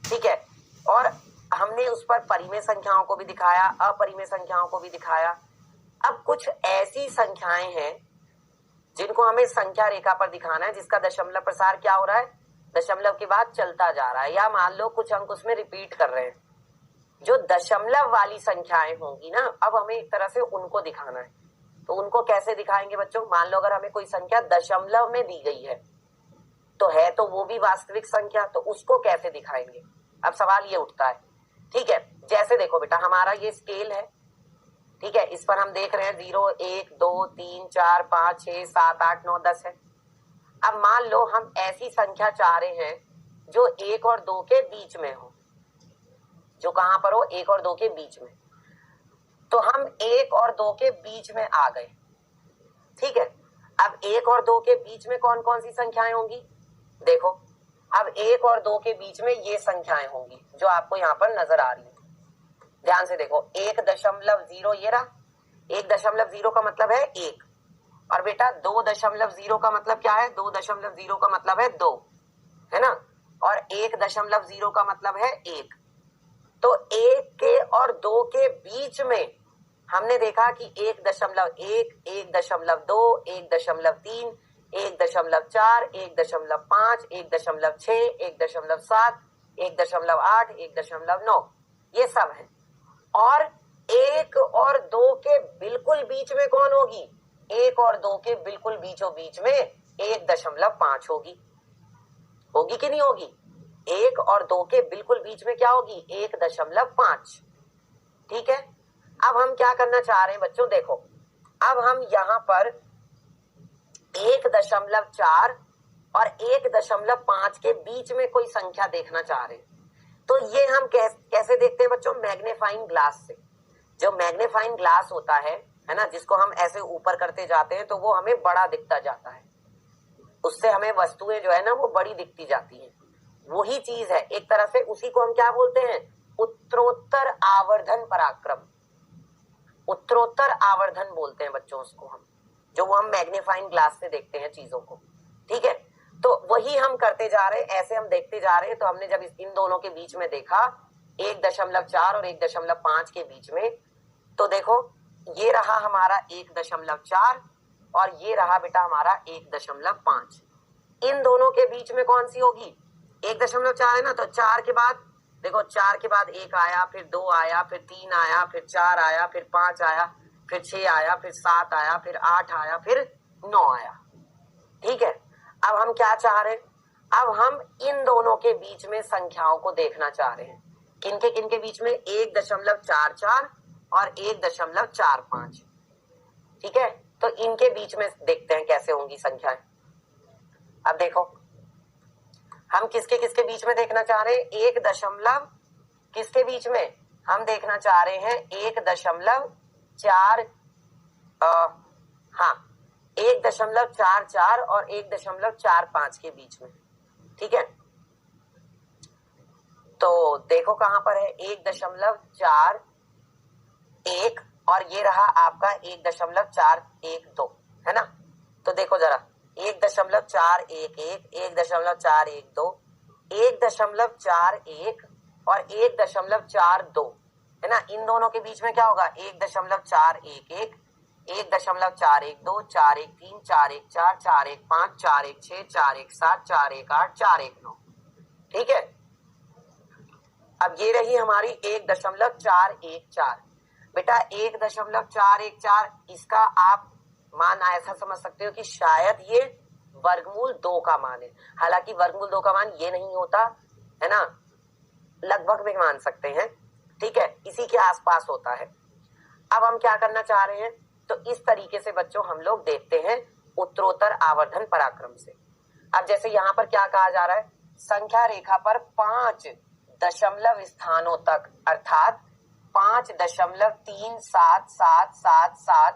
S1: ठीक है। और हमने उस पर परिमेय संख्याओं को भी दिखाया, अपरिमेय संख्याओं को भी दिखाया। अब कुछ ऐसी संख्याएं हैं जिनको हमें संख्या रेखा पर दिखाना है, जिसका दशमलव प्रसार क्या हो रहा है, दशमलव के बाद चलता जा रहा है, या मान लो कुछ अंक उसमें रिपीट कर रहे हैं। जो दशमलव वाली संख्याएं होंगी ना, अब हमें एक तरह से उनको दिखाना है। तो उनको कैसे दिखाएंगे बच्चों? मान लो अगर हमें कोई संख्या दशमलव में दी गई है, तो वो भी वास्तविक संख्या, तो उसको कैसे दिखाएंगे? अब सवाल ये उठता है, ठीक है। जैसे देखो बेटा, हमारा ये स्केल है, ठीक है, इस पर हम देख रहे हैं 0, 1, 2, 3, 4, 5, 6, 7, 8, 9, 10 है। अब मान लो हम ऐसी संख्या चाह रहे हैं जो 1 और 2 के बीच में हो, जो कहां पर हो, 1 और 2 के बीच में। तो हम 1 और 2 के बीच में आ गए, ठीक है। अब 1 और 2 के बीच में कौन कौन सी संख्याएं होंगी? देखो, अब 1 और 2 के बीच में ये संख्याएं होंगी जो आपको यहाँ पर नजर आ रही है। ध्यान से देखो, 1.0 ये रहा, 1.0 का मतलब है 1, और बेटा 2.0 का मतलब क्या है? 2.0 का मतलब है 2, है ना। और 1.0 का मतलब है 1। तो 1 के और 2 के बीच में हमने देखा कि 1.1, 1.2, 1.3, 1.4, 1.5, 1.6, 1.7, 1.8, 1.9, ये सब है। और 1 और 2 के बिल्कुल बीच में कौन होगी? 1 और 2 के बिल्कुल बीचों बीच में 1.5 होगी। होगी कि नहीं होगी? 1 और 2 के बिल्कुल बीच में क्या होगी? 1.5। ठीक है। अब हम क्या करना चाह रहे हैं बच्चों? देखो, अब हम यहाँ पर 1.4 और 1.5 के बीच में कोई संख्या देखना चाह रहे हैं। तो ये हम कैसे देखते हैं बच्चों? मैग्नीफाइंग ग्लास से। जो मैग्नीफाइंग ग्लास होता है ना, जिसको हम ऐसे ऊपर करते जाते हैं तो वो हमें बड़ा दिखता जाता है, उससे हमें वस्तुएं जो है ना वो बड़ी दिखती जाती हैं। वही चीज है एक तरह से, उसी को हम क्या बोलते हैं? उत्तरोत्तर आवर्धन पराक्रम। उत्तरोत्तर आवर्धन बोलते हैं बच्चों उसको हम, जो वो हम मैग्नीफाइंग ग्लास से देखते हैं चीजों को। ठीक है, तो वही हम करते जा रहे हैं, ऐसे हम देखते जा रहे हैं। तो हमने जब इन दोनों के बीच में देखा 1.4 और 1.5 के बीच में, तो देखो ये रहा हमारा 1.4 और ये रहा बेटा हमारा 1.5। इन दोनों के बीच में कौन सी होगी? 1.4 है ना, तो 4 के बाद देखो, 4 के बाद 1 आया, फिर 2 आया, फिर 3 आया, फिर 4 आया, फिर 5 आया, फिर 6 आया, फिर 7 आया, फिर 8 आया, फिर 9 आया। ठीक है, अब हम क्या चाह रहे हैं? अब हम इन दोनों के बीच में संख्याओं को देखना चाह रहे हैं। किनके बीच में? 1.44 और 1.45। ठीक है, तो इनके बीच में देखते हैं कैसे होंगी संख्याएं। अब देखो, हम किसके बीच में देखना चाह रहे हैं? 1 दशमलव किसके बीच में? हम देखना चाह रहे हैं 1.4 हाँ 1.44 और 1.45 के बीच में। ठीक है, तो देखो कहां पर है? 1.41 और ये रहा आपका 1.412, है ना। तो देखो जरा, 1.411, 1.412, 1.41 और 1.42, है ना। इन दोनों के बीच में क्या होगा? 1.411, 1.412, 413, 414, 415, 416, 417, 418, 419। ठीक है, अब ये रही हमारी 1.414। बेटा 1.414, इसका आप मान ऐसा समझ सकते हो कि शायद ये वर्गमूल 2 का मान है। हालांकि वर्गमूल 2 का मान ये नहीं होता, है ना, लगभग में मान सकते हैं। ठीक है, इसी के आसपास होता है। अब हम क्या करना चाह रहे हैं? तो इस तरीके से बच्चों हम लोग देखते हैं उत्तरोत्तर आवर्धन पराक्रम से। अब जैसे यहाँ पर क्या कहा जा रहा है? संख्या रेखा पर 5 दशमलव स्थानों तक, अर्थात 5.377777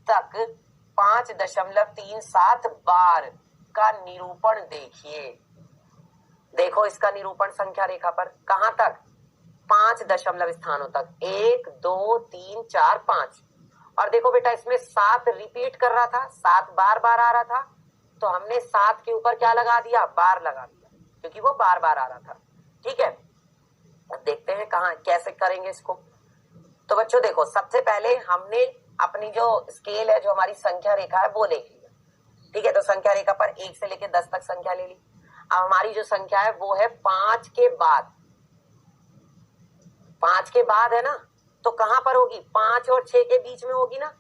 S1: तक 5.37 बार का निरूपण देखिए। देखो इसका निरूपण संख्या रेखा पर कहां तक? 5 दशमलव स्थानों तक, 1 2 3 4 5। और देखो बेटा इसमें 7 रिपीट कर रहा था, 7 बार बार आ रहा था, तो हमने 7 के ऊपर क्या लगा दिया, बार लगा दिया, क्योंकि वो बार बार आ रहा था। ठीक है, अब देखते हैं कहाँ कैसे करेंगे इसको। तो बच्चों देखो, सबसे पहले हमने अपनी जो स्केल है, जो हमारी संख्या रेखा है, वो ले लिया। ठीक है, तो संख्या रेखा पर 1 से लेकर 10 तक संख्या ले ली। अब हमारी जो संख्या है वो है 5 के बाद। 5 के बाद है ना, तो कहां पर होगी, 5 और 6 के बीच में होगी ना।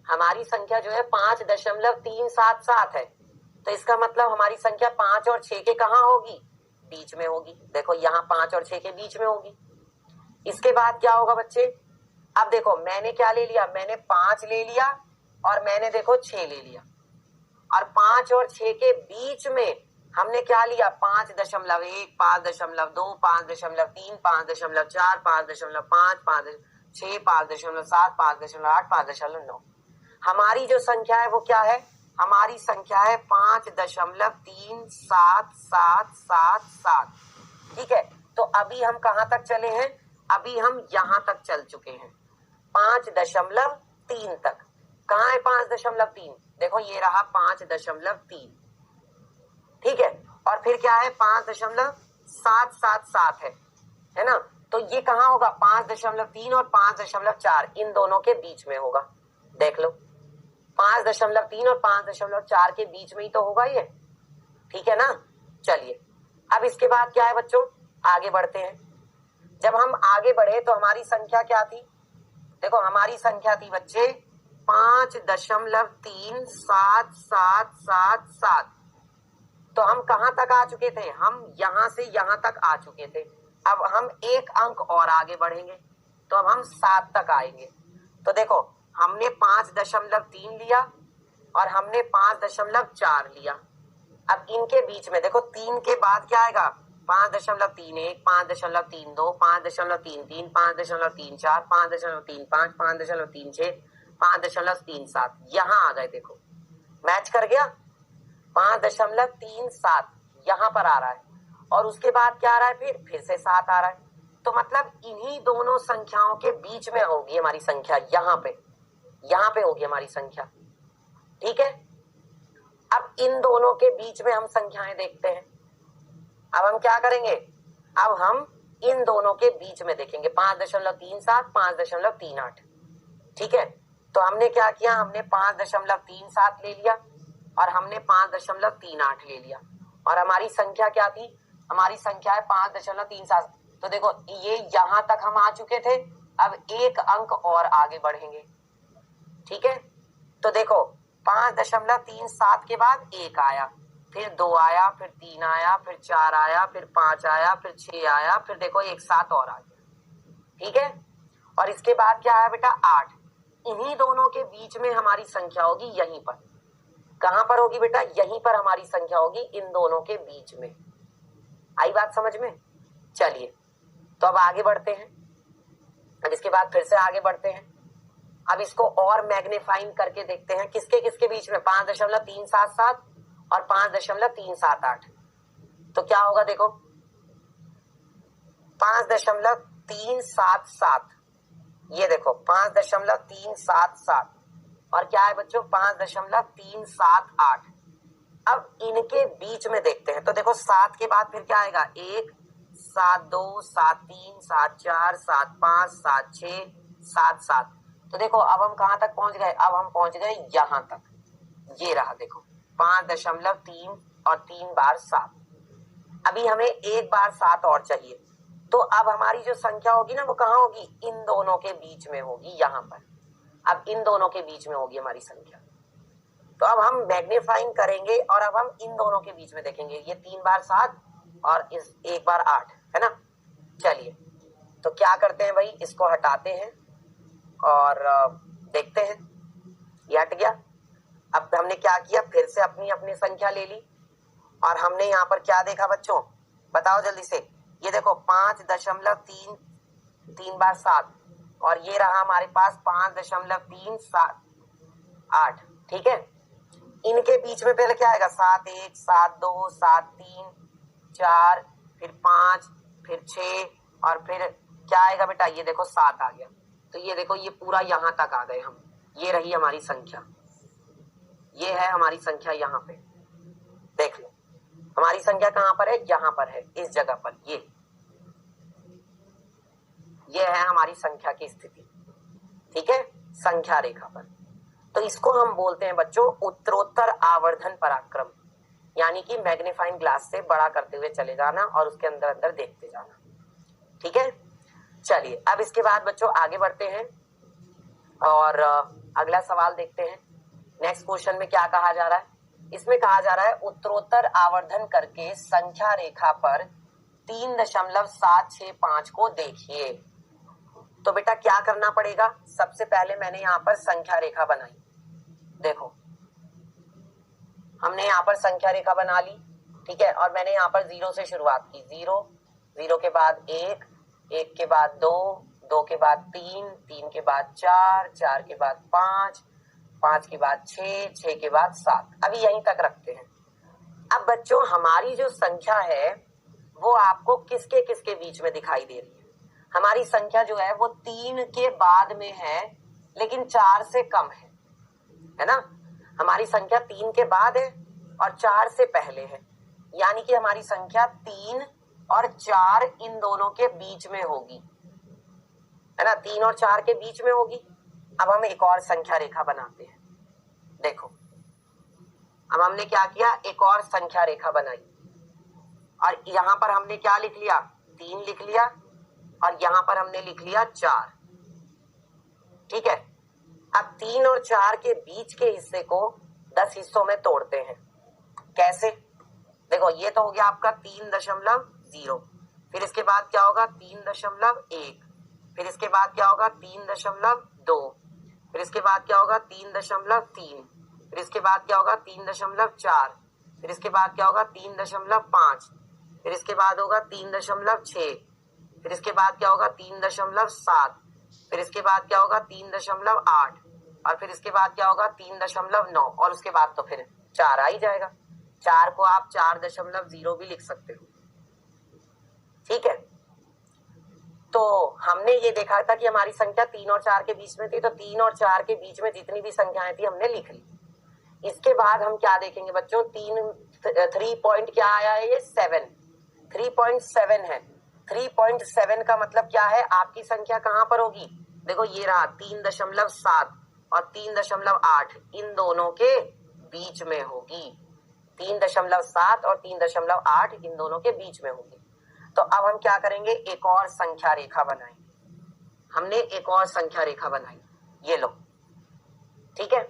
S1: हमारी संख्या जो है 5.377 है, तो इसका मतलब हमारी संख्या 5 और 6 के कहां होगी, बीच में होगी। देखो यहाँ 5 और 6 के बीच में होगी। इसके बाद क्या होगा बच्चे, अब देखो मैंने क्या ले लिया, मैंने 5 ले लिया और मैंने देखो 6 ले लिया, और 5 और 6 के बीच में हमने क्या लिया, 5.1, 5.2, 5.3, 5.4, 5.5, 5.6, 5.7, 5.8, 5.9। हमारी जो संख्या है वो क्या है, हमारी संख्या है 5.377777। ठीक है, तो अभी हम कहां तक चले हैं, अभी हम यहां तक चल चुके हैं, 5.3 तक। कहां है 5.3, देखो ये रहा 5.3। ठीक है, और फिर क्या है 5.777 है ना। तो ये कहां होगा, 5.3 और 5.4 इन दोनों के बीच में होगा। देख लो 5.3 और 5.4 के बीच में ही तो होगा ये। ठीक है ना, चलिए अब इसके बाद क्या है बच्चों, आगे बढ़ते हैं। जब हम आगे बढ़े तो हमारी संख्या क्या थी, देखो हमारी संख्या थी बच्चे 5.3777। तो हम कहां तक आ चुके थे, हम यहां से यहां तक आ चुके थे। अब हम एक अंक और आगे बढ़ेंगे, तो अब हम 7 तक आएंगे। तो देखो हमने 5.3 लिया और हमने 5.4 लिया। अब इनके बीच में देखो 3 के बाद क्या आएगा, 5.31, 5.32, 5.33, 5.34, 5.35, 5.36, 5.37, यहां आ गए। देखो मैच कर गया, 5.37 यहां पर आ रहा है, और उसके बाद क्या आ रहा है, फिर से 7 आ रहा है। तो मतलब इन्हीं दोनों संख्याओं के बीच में होगी हमारी संख्या, यहाँ पे होगी हमारी संख्या। ठीक है, अब इन दोनों के बीच में हम संख्याएं देखते हैं। अब हम क्या करेंगे, अब हम इन दोनों के बीच में देखेंगे, 5.37, 5.38। ठीक है, तो हमने क्या किया, हमने 5.37 ले लिया और हमने 5.38 ले लिया, और हमारी संख्या क्या थी, हमारी संख्या है 5.37। तो देखो ये यहां तक हम आ चुके थे, अब एक अंक और आगे बढ़ेंगे। ठीक है, तो देखो 5.37 के बाद 1 आया, फिर 2 आया, फिर 3 आया, फिर 4 आया, फिर 5 आया, फिर 6 आया, फिर देखो एक 7 और आ गया। ठीक है, और इसके बाद क्या आया बेटा, 8। इन्हीं दोनों के बीच में हमारी संख्या होगी, यहीं पर। कहां पर होगी बेटा, यहीं पर हमारी संख्या होगी, इन दोनों के बीच में। आई बात समझ में। चलिए तो अब आगे बढ़ते हैं। अब इसके बाद फिर से आगे बढ़ते हैं। अब इसको और मैग्नीफाइंग करके देखते हैं, किसके किसके बीच में, 5.377 और 5.378। तो क्या होगा, देखो 5.377, ये देखो 5.377, और क्या है बच्चों 5.378। अब इनके बीच में देखते हैं, तो देखो 7 के बाद फिर क्या आएगा, 1, 7, 2, 7, 3, 7, 4, 7, 5, 7, 6, 7, 7। तो देखो अब हम कहां तक पहुंच गए, अब हम पहुंच गए यहां तक। ये रहा देखो 5.3 और 3 बार 7। अभी हमें एक बार 7 और चाहिए, तो अब हमारी जो संख्या होगी ना वो कहां होगी, इन दोनों के बीच में होगी, यहां पर। अब इन दोनों के बीच में होगी हमारी संख्या। तो अब हम मैग्नीफाइंग करेंगे और अब हम इन दोनों के बीच में देखेंगे, ये 3 बार 7 और इस 1 बार 8 है ना। चलिए तो क्या करते हैं भाई, इसको हटाते हैं और देखते हैं, ये हट गया। अब हमने क्या किया, फिर से अपनी अपनी संख्या ले ली, और हमने यहाँ पर क्या देखा बच्चों, बताओ जल्दी से। ये देखो 5.3 बार 7, और ये रहा हमारे पास 5.378। ठीक है, इनके बीच में पहले क्या आएगा, 7, 1, 7, 2, 7, 3, 4, फिर 5, फिर 6, और फिर क्या आएगा बेटा, ये देखो 7 आ गया। तो ये देखो ये पूरा यहां तक आ गए हम, ये रही हमारी संख्या, ये है हमारी संख्या यहाँ पे। देख लो हमारी संख्या कहां पर है, यहां पर है, इस जगह पर। ये है हमारी संख्या की स्थिति, ठीक है, संख्या रेखा पर। तो इसको हम बोलते हैं बच्चों उत्तरोत्तर आवर्धन पराक्रम, यानी कि मैग्नीफाइंग ग्लास से बड़ा करते हुए चले जाना और उसके अंदर अंदर देखते जाना, ठीक है। चलिए अब इसके बाद बच्चों आगे बढ़ते हैं और अगला सवाल देखते हैं। नेक्स्ट क्वेश्चन में क्या कहा जा रहा है, इसमें कहा जा रहा है उत्तरोत्तर आवर्धन करके संख्या रेखा पर 3.765 को देखिए। तो बेटा क्या करना पड़ेगा, सबसे पहले मैंने यहाँ पर संख्या रेखा बनाई, देखो हमने यहाँ पर संख्या रेखा बना ली, ठीक है, और मैंने यहाँ पर 0 से शुरुआत की, 0, 0 के बाद 1, 1 के बाद 2, 2 के बाद 3, 3 के बाद 4, 4 के बाद 5, 5 के बाद 6, 6 के बाद 7, अभी यहीं तक रखते हैं। अब बच्चों हमारी जो संख्या है वो आपको किसके किसके बीच में दिखाई दे रही है, हमारी संख्या जो है वो 3 के बाद में है लेकिन 4 से कम है ना। हमारी संख्या 3 के बाद है और 4 से पहले है, यानी कि हमारी संख्या 3 और 4 इन दोनों के बीच में होगी, है ना, 3 और 4 के बीच में होगी। अब हम एक और संख्या रेखा बनाते हैं, देखो अब हमने क्या किया, एक और संख्या रेखा बनाई और यहां पर हमने क्या लिख लिया, 3 लिख लिया और यहां पर हमने लिख लिया 4, ठीक है। अब 3 और 4 के बीच के हिस्से को 10 हिस्सों में तोड़ते हैं, कैसे, देखो ये तो हो गया आपका 3.0, फिर इसके बाद क्या होगा 3.1, फिर इसके बाद क्या होगा 3.2, फिर इसके बाद क्या होगा 3.3, फिर इसके बाद क्या होगा 3.4, फिर इसके बाद क्या होगा 3.5, फिर इसके बाद होगा 3.6, फिर इसके बाद क्या होगा 3.7, फिर इसके बाद क्या होगा 3.8 और फिर इसके बाद क्या होगा 3.9 और उसके बाद तो फिर 4 आ ही जाएगा। 4 को आप 4.0 भी लिख सकते हो, ठीक है। तो हमने ये देखा था कि हमारी संख्या 3 और 4 के बीच में थी, तो 3 और 4 के बीच में जितनी भी संख्याएं थी हमने लिख ली। इसके बाद हम क्या देखेंगे बच्चों, 3 पॉइंट क्या आया है, ये 7, 3.7 है। 3.7 का मतलब क्या है, आपकी संख्या कहां पर होगी, देखो ये रहा 3.7 और 3.8 इन दोनों के बीच में होगी, 3.7 और 3.8 इन दोनों के बीच में होगी। तो अब हम क्या करेंगे, एक और संख्या रेखा बनाएंगे, हमने एक और संख्या रेखा बनाई, ये लो, ठीक है,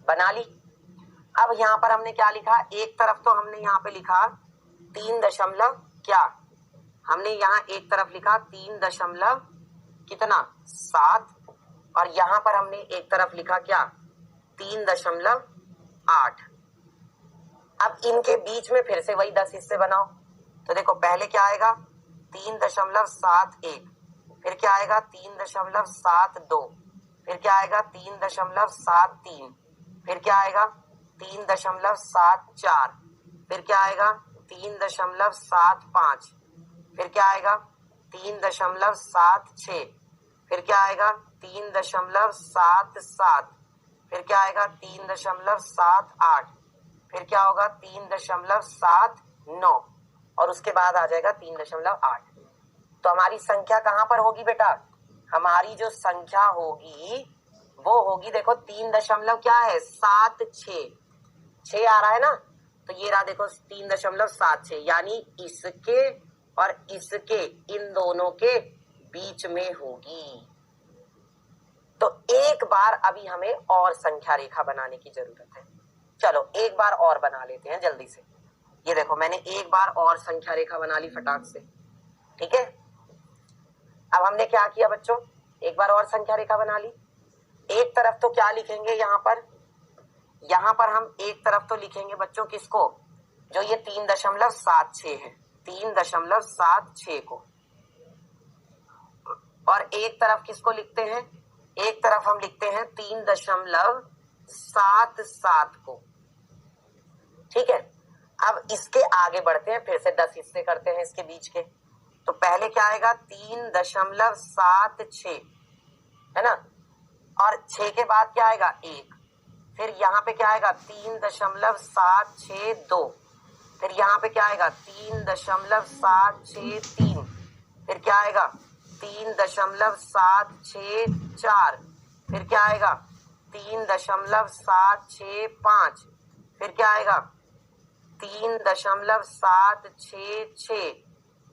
S1: बना ली। अब यहाँ पर हमने क्या लिखा, एक तरफ तो हमने यहाँ पे लिखा 3 दशमलव क्या, हमने यहाँ एक तरफ लिखा 3 दशमलव कितना 7 और यहाँ पर हमने एक तरफ लिखा क्या 3.8। अब इनके बीच में फिर से वही 10 हिस्से बनाओ, तो देखो पहले क्या आएगा 3.71, फिर क्या आएगा 3.72, फिर क्या आएगा 3.73, फिर क्या आएगा 3.74, फिर क्या आएगा 3.75, फिर क्या आएगा 3.76, फिर क्या आएगा 3.77, फिर क्या आएगा 3.78, फिर क्या होगा 3.79 और उसके बाद आ जाएगा 3.8। तो हमारी संख्या कहां पर होगी बेटा, हमारी जो संख्या होगी वो होगी, देखो 3.6 आ रहा है ना, तो ये रहा देखो 3.76, यानी इसके और इसके इन दोनों के बीच में होगी। तो एक बार अभी हमें और संख्या रेखा बनाने की जरूरत है, चलो एक बार और बना लेते हैं जल्दी से। ये देखो मैंने एक बार और संख्या रेखा बना ली फटाक से, ठीक है। अब हमने क्या किया बच्चों, एक बार और संख्या रेखा बना ली। एक तरफ तो क्या लिखेंगे, यहाँ पर हम एक तरफ तो लिखेंगे बच्चों किसको, जो ये 3.76 है, 3.76 को, और एक तरफ किसको लिखते हैं, एक तरफ हम लिखते हैं 3.77 को, ठीक है। अब इसके आगे बढ़ते हैं, फिर से 10 हिस्से करते हैं इसके बीच के। तो पहले क्या आएगा 3.76 है ना, और 6 के बाद क्या आएगा 1, फिर यहाँ पे क्या आएगा 3.762, फिर यहाँ पे क्या आएगा 3.763, फिर क्या आएगा 3.764, फिर क्या आएगा 3.765, फिर क्या आएगा 3.766,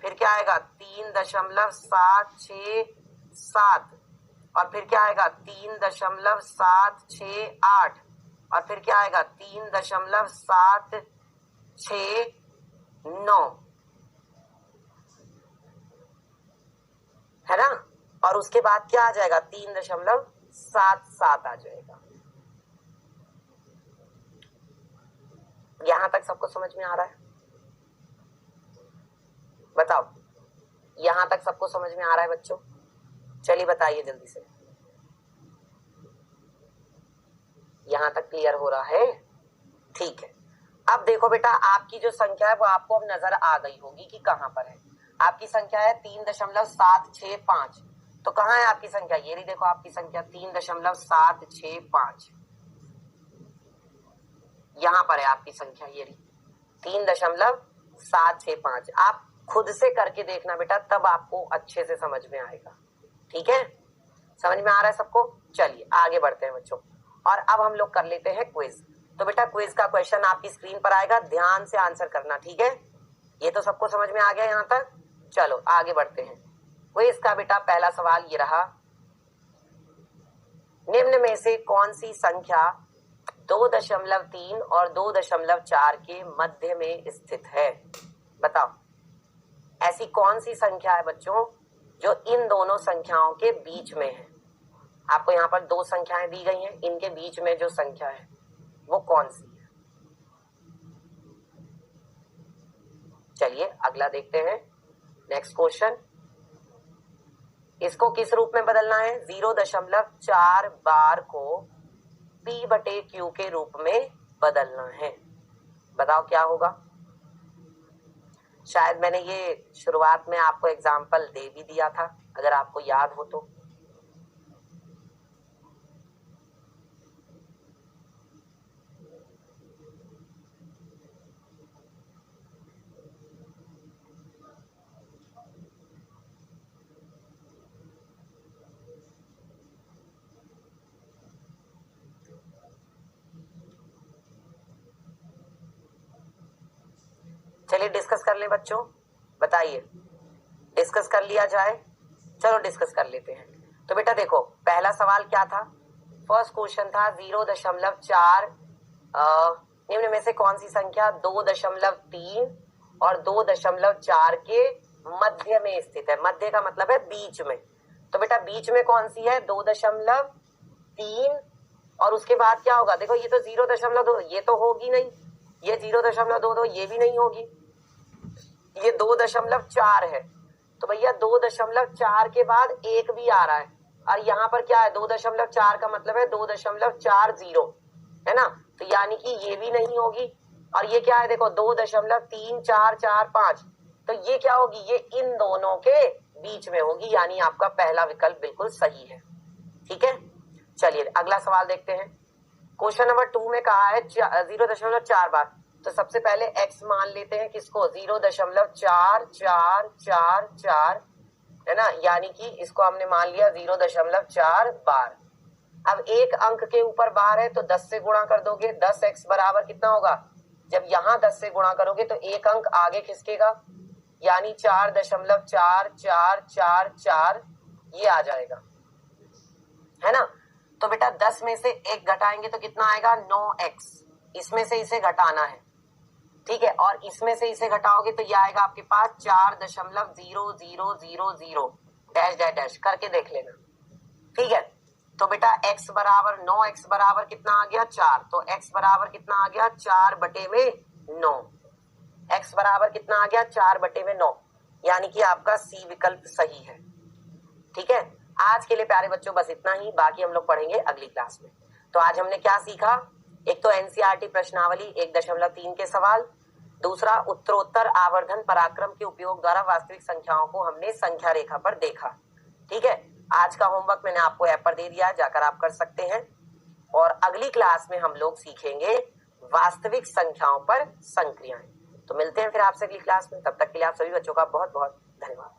S1: फिर क्या आएगा 3.767, और फिर क्या आएगा 3.768, और फिर क्या आएगा 3.769, है ना। और उसके बाद क्या आ जाएगा 3.77 आ जाएगा। यहां तक सबको समझ में आ रहा है? बताओ, यहां तक सबको समझ में आ रहा है बच्चों? चलिए बताइए जल्दी से, यहां तक क्लियर हो रहा है? ठीक है। अब देखो बेटा, आपकी जो संख्या है वो आपको अब नजर आ गई होगी कि कहां पर है। आपकी संख्या है 3.765, तो कहां है आपकी संख्या? ये रही, देखो आपकी संख्या 3.765, यहां पर है आपकी संख्या, ये रही 3.765। आप खुद से करके देखना बेटा, तब आपको अच्छे से समझ में आएगा। ठीक है, समझ में आ रहा है सबको? चलिए आगे बढ़ते हैं बच्चों, और अब हम लोग कर लेते हैं क्विज। तो बेटा क्विज का क्वेश्चन आपकी स्क्रीन पर आएगा, ध्यान से आंसर करना, ठीक है? ये तो सबको समझ में आ गया यहाँ तक? चलो आगे बढ़ते हैं। क्विज का बेटा पहला सवाल ये रहा, निम्न में से कौन सी संख्या 2.3 और 2.4 के मध्य में स्थित है? बताओ, ऐसी कौन सी संख्या है बच्चों जो इन दोनों संख्याओं के बीच में है? आपको यहाँ पर दो संख्याएं दी गई हैं, इनके बीच में जो संख्या है वो कौन सी है? चलिए अगला देखते हैं, नेक्स्ट क्वेश्चन। इसको किस रूप में बदलना है? 0.4 बार को P/Q के रूप में बदलना है। बताओ क्या होगा? शायद मैंने ये शुरुआत में आपको एग्जाम्पल दे भी दिया था, अगर आपको याद हो तो। चलिए डिस्कस कर ले बच्चों, बताइए, डिस्कस कर लिया जाए? चलो डिस्कस कर लेते हैं। तो बेटा देखो, पहला सवाल क्या था? फर्स्ट क्वेश्चन था 0.4, निम्न में से कौन सी संख्या 2.3 और 2.4 के मध्य में स्थित है? मध्य का मतलब है बीच में। तो बेटा बीच में कौन सी है? 2.3, और उसके बाद क्या होगा? देखो ये तो 0.2, ये तो होगी नहीं, ये 0.22, ये भी नहीं होगी, ये 2.4 है। तो भैया 2.4 के बाद एक भी आ रहा है, और यहाँ पर क्या है? 2.4 का मतलब है 2.40, है ना? तो यानी कि ये भी नहीं होगी, और ये क्या है? देखो 2.3445, तो ये क्या होगी? ये इन दोनों के बीच में होगी, यानी आपका पहला विकल्प बिल्कुल सही है। ठीक है, चलिए अगला सवाल देखते हैं। क्वेश्चन नंबर 2 में कहा है 0.4 बार, तो सबसे पहले x मान लेते हैं, किसको? 0.4444, है ना? यानी कि इसको हमने मान लिया 0.4 बार। अब एक अंक के ऊपर बार है तो 10 से गुणा कर दोगे, 10x बराबर कितना होगा? जब यहाँ 10 से गुणा करोगे तो एक अंक आगे खिसकेगा, यानी 4.4444 ये आ जाएगा, है ना? तो बेटा 10 में से एक घटाएंगे तो कितना आएगा? 9x। इसमें से इसे घटाना है, ठीक है, और इसमें से इसे घटाओगे तो ये आएगा आपके पास 4.0000 डैश डैश डैश करके देख लेना, ठीक है। तो बेटा x बराबर 9x बराबर कितना आ गया? 4। तो x बराबर कितना आ गया? 4/9। x बराबर कितना आ गया? 4/9, यानी कि आपका C विकल्प सही है। ठीक है, आज के लिए प्यारे बच्चों बस इतना ही, बाकी हम लोग पढ़ेंगे अगली क्लास में। तो आज हमने क्या सीखा? एक तो एनसीईआरटी प्रश्नावली 1.3 के सवाल, दूसरा उत्तरोत्तर आवर्धन पराक्रम के उपयोग द्वारा वास्तविक संख्याओं को हमने संख्या रेखा पर देखा। ठीक है, आज का होमवर्क मैंने आपको ऐप पर दे दिया है, जाकर आप कर सकते हैं। और अगली क्लास में हम लोग सीखेंगे वास्तविक संख्याओं पर संक्रियाएं। तो मिलते हैं फिर आपसे अगली क्लास में। तब तक के लिए आप सभी बच्चों का बहुत बहुत धन्यवाद।